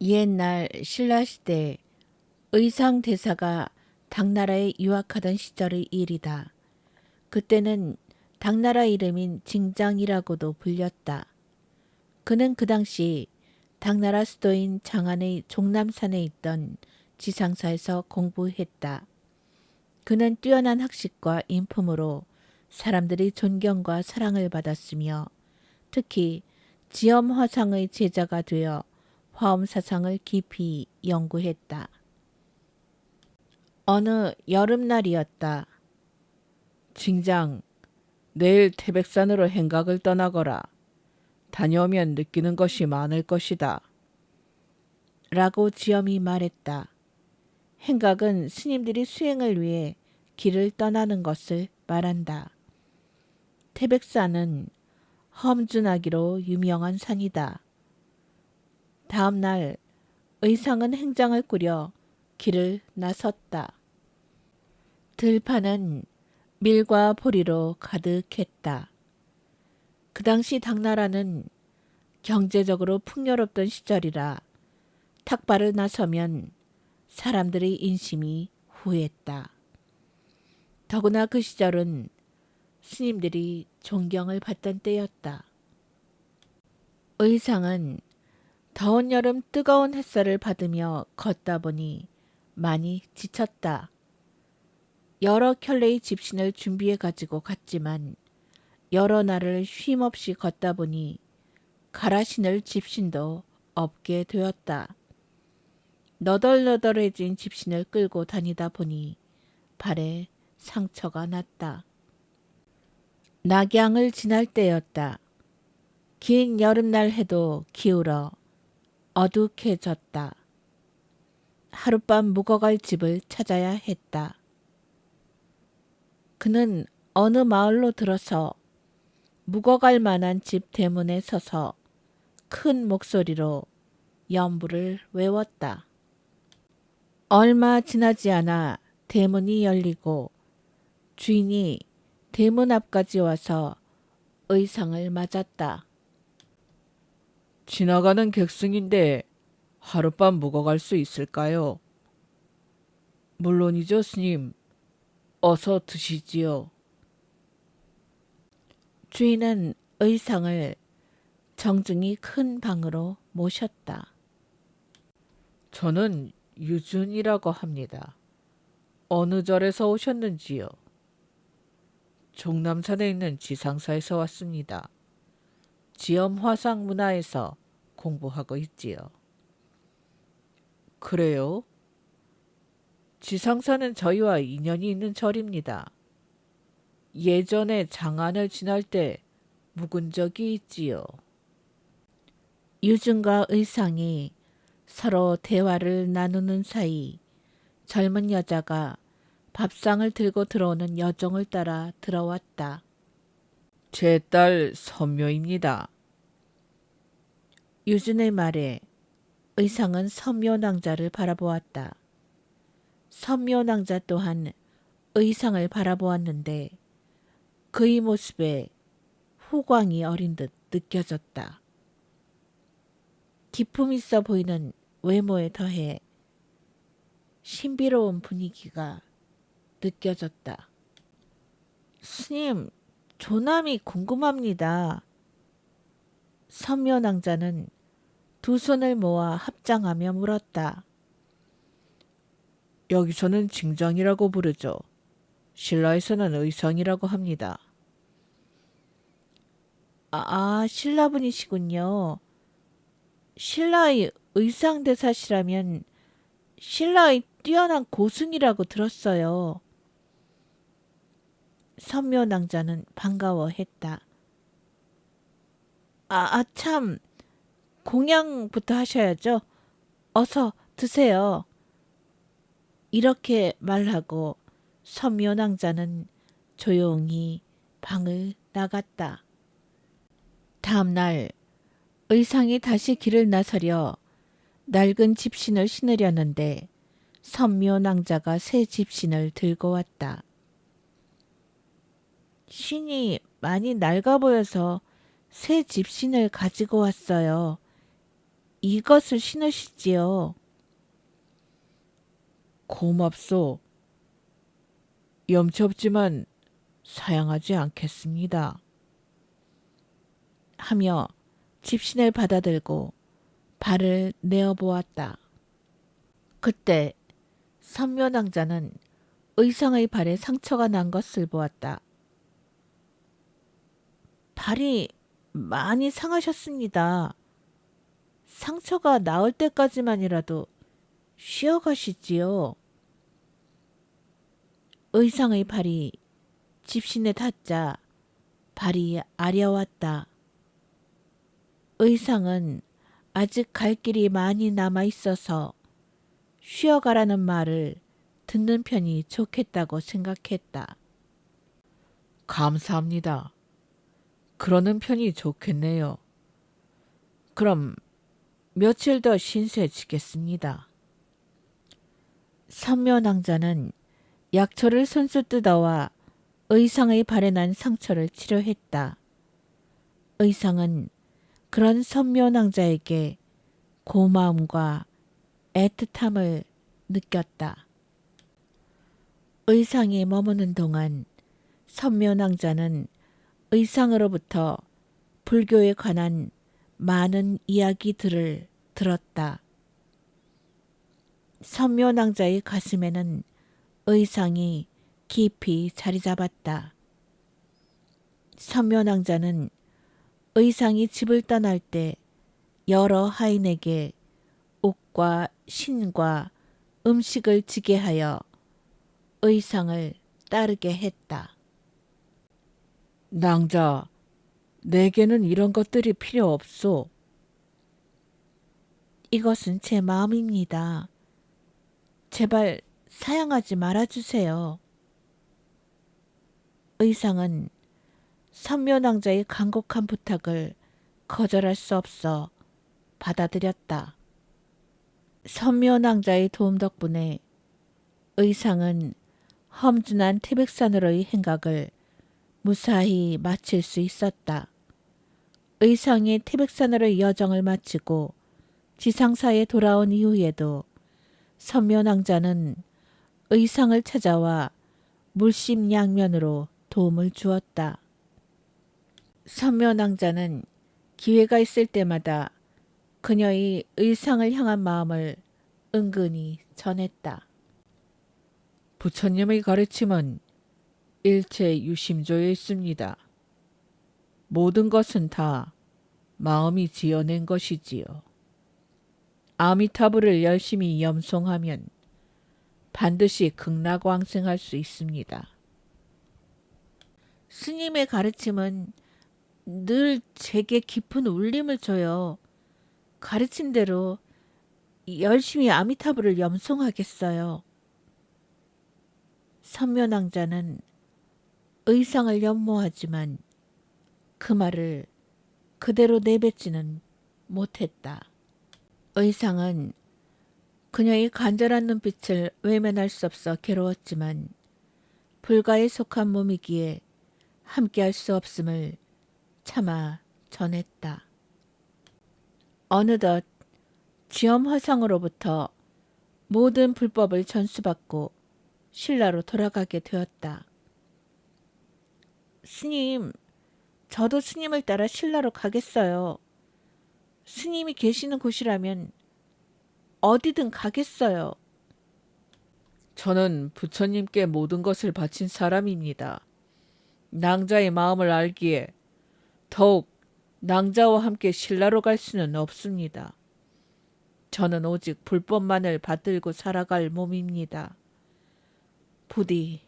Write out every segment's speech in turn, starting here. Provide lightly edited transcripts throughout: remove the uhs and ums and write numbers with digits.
옛날 신라시대 의상대사가 당나라에 유학하던 시절의 일이다. 그때는 당나라 이름인 징장이라고도 불렸다. 그는 그 당시 당나라 수도인 장안의 종남산에 있던 지상사에서 공부했다. 그는 뛰어난 학식과 인품으로 사람들이 존경과 사랑을 받았으며 특히 지엄화상의 제자가 되어 화엄사상을 깊이 연구했다. 어느 여름날이었다. 징장, 내일 태백산으로 행각을 떠나거라. 다녀오면 느끼는 것이 많을 것이다. 라고 지엄이 말했다. 행각은 스님들이 수행을 위해 길을 떠나는 것을 말한다. 태백산은 험준하기로 유명한 산이다. 다음 날 의상은 행장을 꾸려 길을 나섰다. 들판은 밀과 보리로 가득했다. 그 당시 당나라는 경제적으로 풍요롭던 시절이라 탁발을 나서면 사람들의 인심이 후했다. 더구나 그 시절은 스님들이 존경을 받던 때였다. 의상은 더운 여름 뜨거운 햇살을 받으며 걷다 보니 많이 지쳤다. 여러 켤레의 집신을 준비해 가지고 갔지만 여러 날을 쉼없이 걷다 보니 갈아 신을 집신도 없게 되었다. 너덜너덜해진 집신을 끌고 다니다 보니 발에 상처가 났다. 낙양을 지날 때였다. 긴 여름날 해도 기울어 어둑해졌다. 하룻밤 묵어갈 집을 찾아야 했다. 그는 어느 마을로 들어서 묵어갈 만한 집 대문에 서서 큰 목소리로 연부를 외웠다. 얼마 지나지 않아 대문이 열리고 주인이 대문 앞까지 와서 의상을 맞았다. 지나가는 객승인데 하룻밤 묵어갈 수 있을까요? 물론이죠, 스님. 어서 드시지요. 주인은 의상을 정중히 큰 방으로 모셨다. 저는 유준이라고 합니다. 어느 절에서 오셨는지요? 종남산에 있는 지상사에서 왔습니다. 지엄화상 문화에서 공부하고 있지요. 그래요? 지상사는 저희와 인연이 있는 절입니다. 예전에 장안을 지날 때 묵은 적이 있지요. 유준과 의상이 서로 대화를 나누는 사이 젊은 여자가 밥상을 들고 들어오는 여종을 따라 들어왔다. 제 딸 선묘입니다. 유준의 말에 의상은 선묘낭자를 바라보았다. 선묘낭자 또한 의상을 바라보았는데 그의 모습에 후광이 어린 듯 느껴졌다. 기품 있어 보이는 외모에 더해 신비로운 분위기가 느껴졌다. 스님, 조남이 궁금합니다. 선묘낭자는 두 손을 모아 합장하며 물었다. 여기서는 징장이라고 부르죠. 신라에서는 의성이라고 합니다. 신라분이시군요. 신라의 의상대사시라면 신라의 뛰어난 고승이라고 들었어요. 선묘낭자는 반가워했다. 참, 공양부터 하셔야죠. 어서 드세요. 이렇게 말하고 선묘낭자는 조용히 방을 나갔다. 다음날 의상이 다시 길을 나서려 낡은 집신을 신으려는데 선묘낭자가 새 집신을 들고 왔다. 신이 많이 낡아 보여서 새 집신을 가지고 왔어요. 이것을 신으시지요. 고맙소. 염치 없지만 사양하지 않겠습니다. 하며 집신을 받아들고 발을 내어보았다. 그때 선묘낭자는 의상의 발에 상처가 난 것을 보았다. 발이 많이 상하셨습니다. 상처가 나을 때까지만이라도 쉬어가시지요. 의상의 발이 집신에 닿자 발이 아려왔다. 의상은 아직 갈 길이 많이 남아 있어서 쉬어가라는 말을 듣는 편이 좋겠다고 생각했다. 감사합니다. 그러는 편이 좋겠네요. 그럼 며칠 더 신세 지겠습니다. 선묘낭자는 약초를 손수 뜯어와 의상의 발에 난 상처를 치료했다. 의상은 그런 선묘낭자에게 고마움과 애틋함을 느꼈다. 의상이 머무는 동안 선묘낭자는 의상으로부터 불교에 관한 많은 이야기들을 들었다. 선묘낭자의 가슴에는 의상이 깊이 자리 잡았다. 선묘낭자는 의상이 집을 떠날 때 여러 하인에게 옷과 신과 음식을 지게 하여 의상을 따르게 했다. 낭자, 내게는 이런 것들이 필요 없소. 이것은 제 마음입니다. 제발 사양하지 말아주세요. 의상은 선묘낭자의 간곡한 부탁을 거절할 수 없어 받아들였다. 선묘낭자의 도움 덕분에 의상은 험준한 태백산으로의 행각을 무사히 마칠 수 있었다. 의상이 태백산으로의 여정을 마치고 지상사에 돌아온 이후에도 선묘낭자는 의상을 찾아와 물심양면으로 도움을 주었다. 선묘낭자는 기회가 있을 때마다 그녀의 의상을 향한 마음을 은근히 전했다. 부처님의 가르침은 일체 유심조에 있습니다. 모든 것은 다 마음이 지어낸 것이지요. 아미타불을 열심히 염송하면 반드시 극락왕생할 수 있습니다. 스님의 가르침은 늘 제게 깊은 울림을 줘요. 가르침대로 열심히 아미타불을 염송하겠어요. 선묘낭자는 의상을 연모하지만 그 말을 그대로 내뱉지는 못했다. 의상은 그녀의 간절한 눈빛을 외면할 수 없어 괴로웠지만 불가에 속한 몸이기에 함께할 수 없음을 차마 전했다. 어느덧 지엄화상으로부터 모든 불법을 전수받고 신라로 돌아가게 되었다. 스님, 저도 스님을 따라 신라로 가겠어요. 스님이 계시는 곳이라면 어디든 가겠어요. 저는 부처님께 모든 것을 바친 사람입니다. 낭자의 마음을 알기에 더욱 낭자와 함께 신라로 갈 수는 없습니다. 저는 오직 불법만을 받들고 살아갈 몸입니다. 부디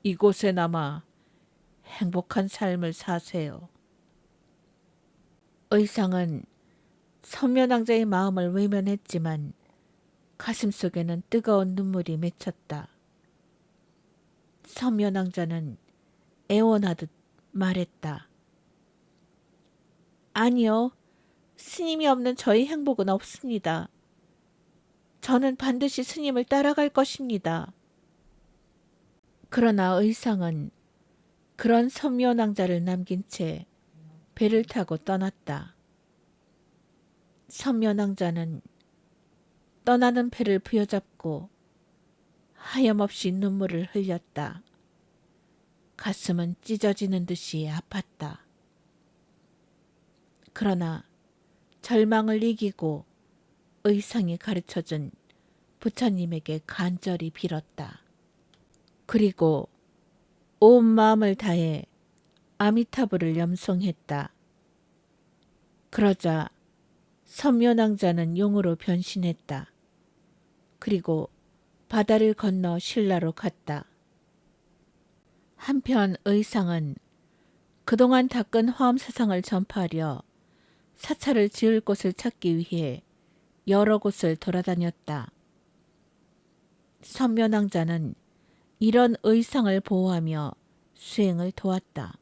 이곳에 남아 행복한 삶을 사세요. 의상은 선묘낭자의 마음을 외면했지만 가슴속에는 뜨거운 눈물이 맺혔다. 선묘낭자는 애원하듯 말했다. 아니요. 스님이 없는 저의 행복은 없습니다. 저는 반드시 스님을 따라갈 것입니다. 그러나 의상은 그런 선묘낭자를 남긴 채 배를 타고 떠났다. 선묘낭자는 떠나는 배를 부여잡고 하염없이 눈물을 흘렸다. 가슴은 찢어지는 듯이 아팠다. 그러나 절망을 이기고 의상이 가르쳐준 부처님에게 간절히 빌었다. 그리고 온 마음을 다해 아미타불을 염송했다. 그러자 선묘낭자는 용으로 변신했다. 그리고 바다를 건너 신라로 갔다. 한편 의상은 그동안 닦은 화엄사상을 전파하려 사찰을 지을 곳을 찾기 위해 여러 곳을 돌아다녔다. 선묘낭자는 이런 의상을 보호하며 수행을 도왔다.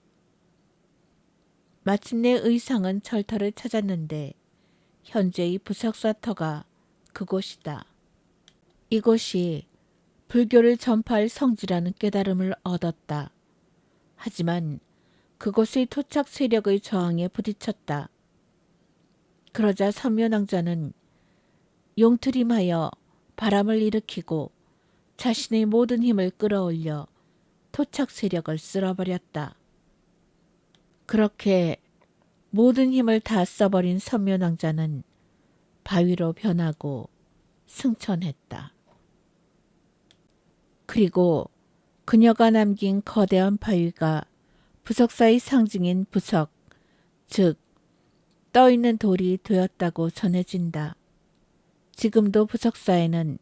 마침내 의상은 절터를 찾았는데 현재의 부석사터가 그곳이다. 이곳이 불교를 전파할 성지라는 깨달음을 얻었다. 하지만 그곳의 토착 세력의 저항에 부딪혔다. 그러자 선묘낭자는 용트림하여 바람을 일으키고 자신의 모든 힘을 끌어올려 토착 세력을 쓸어버렸다. 그렇게 모든 힘을 다 써버린 선묘낭자는 바위로 변하고 승천했다. 그리고 그녀가 남긴 거대한 바위가 부석사의 상징인 부석, 즉 떠있는 돌이 되었다고 전해진다. 지금도 부석사에는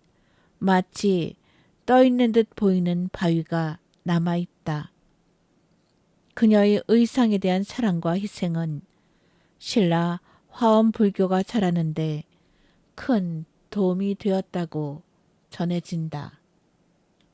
마치 떠있는 듯 보이는 바위가 남아있다. 그녀의 의상에 대한 사랑과 희생은 신라 화엄 불교가 자라는데 큰 도움이 되었다고 전해진다.